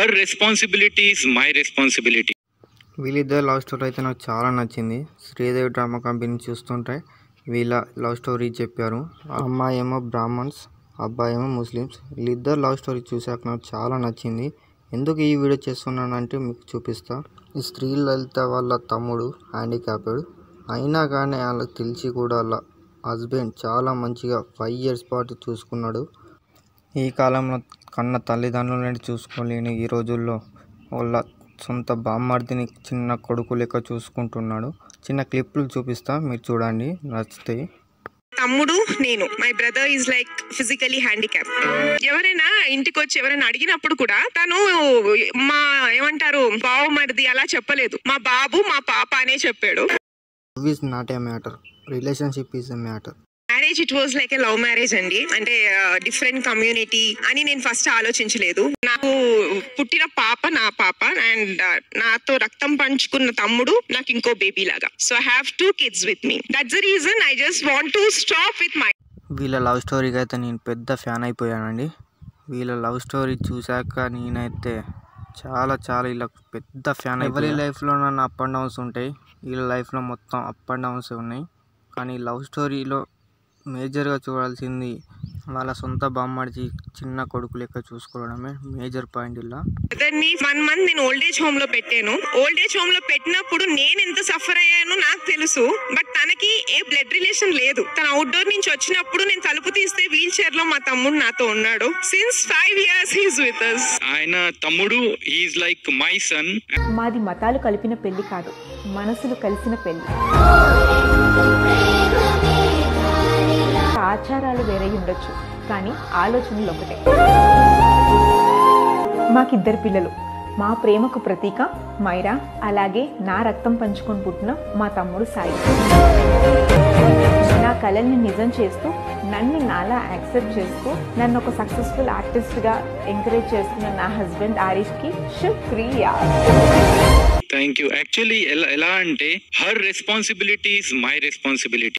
her responsibility is my responsibility. వీళ్ళిద్దరు love story అయితే నాకు చాలా నచ్చింది. శ్రీదేవి డ్రామా కంపెనీ చూస్తుంటే వీళ్ళ లవ్ స్టోరీ చెప్పారు. అమ్మాయి ఏమో బ్రాహ్మణ్స్, అబ్బాయి ఏమో ముస్లిమ్స్. వీళ్ళిద్దరు లవ్ స్టోరీ చూసాక నాకు చాలా నచ్చింది. ఎందుకు ఈ వీడియో చేస్తున్నానంటే మీకు చూపిస్తా. ఈ శ్రీలలిత వాళ్ళ తమ్ముడు హ్యాండిక్యాప్డ్ అయినా కానీ వాళ్ళకి తెలిసి కూడా వాళ్ళ హస్బెండ్ చాలా మంచిగా 5 years పాటు చూసుకున్నాడు. ఈ కాలంలో కన్న తల్లిదండ్రులని చూసుకోలేని ఈ రోజుల్లో వాళ్ళ సొంత బామ్మర్దిని చిన్న కొడుకు లెక్క చూసుకుంటున్నాడు. చిన్న క్లిప్లు చూపిస్తా, మీరు చూడండి, నచ్చుతాయి. తమ్ముడు నేను, my brother is like physically handicap. ఎవరైనా ఇంటికి వచ్చి ఎవరైనా అడిగినప్పుడు కూడా తను మా ఏమంటారు బావమరిది అలా చెప్పలేదు, మా బాబు మా పాప అనే చెప్పాడు. Love is not a matter, relationship is a matter. Marriage it was like A love marriage అండి. అంటే డిఫరెంట్ కమ్యూనిటీ అని నేను ఫస్ట్ ఆలోచించలేదు. నాకు పుట్టిన పాప నా పాప అండ్ నాతో రక్తం పంచుకున్న తమ్ముడు నాకు ఇంకో బేబీ లాగా. So I have 2 kids with me. That's the reason I just want to stop with my. వీళ్ళ లవ్ స్టోరీకి అయితే నేను పెద్ద ఫ్యాన్ అయిపోయానండి. వీళ్ళ లవ్ స్టోరీ చూశాక నేనైతే చాలా ఇలా పెద్ద ఫ్యాన్. ఎవరి లైఫ్లో నన్ను అప్ అండ్ డౌన్స్ ఉంటాయి, వీళ్ళ లైఫ్లో మొత్తం అప్ అండ్ డౌన్స్ ఉన్నాయి. కానీ లవ్ స్టోరీలో మేజర్గా చూడాల్సింది వాళ్ళ సొంత బామ్మడిచి చిన్న కొడుకు లెక్క చూసుకోవడమే మేజర్ పాయింట్. ఇలా 1 month నేను ఓల్డ్ ఏజ్ హోమ్ లో పెట్టాను. ఓల్డ్ ఏజ్ హోమ్ లో పెట్టినప్పుడు నేను ఎంత సఫర్ అయ్యానో నాకు తెలుసు. బట్ తనకి ఏ బ్లడ్ రిలేషన్ లేదు. తన అవుట్డోర్ నుంచి వచ్చినప్పుడు నేను తలుపు తీస్తే వీల్ చైర్ లో మా తమ్ముడు నాతో ఉన్నాడు. Since 5 years he's with us. ఆయన తమ్ముడు ఈజ్ లైక్ మై సన్. మాది మతాలు కలిపిన పెళ్లి కాదు, మనసులు కలిసిన పెళ్లి. ఆచారాలు వేరే ఉండొచ్చు, కానీ ఆలోచనలు ఒకటే. మాకిద్దరు పిల్లలు. మా ప్రేమకు ప్రతీక మైరా, అలాగే నా రక్తం పంచుకొని పుట్టిన మా తమ్ముడు సాయి. నా కళల్ని నిజం చేస్తూ నన్ను నాలా యాక్సెప్ట్ చేస్తూ నన్ను ఒక సక్సెస్ఫుల్ ఆర్టిస్ట్గా ఎంకరేజ్ చేస్తున్న నా హస్బెండ్ ఆరిష్కి శుక్రియా. Thank you. యాక్చువల్లీ ఎలా అంటే her responsibility is my responsibility.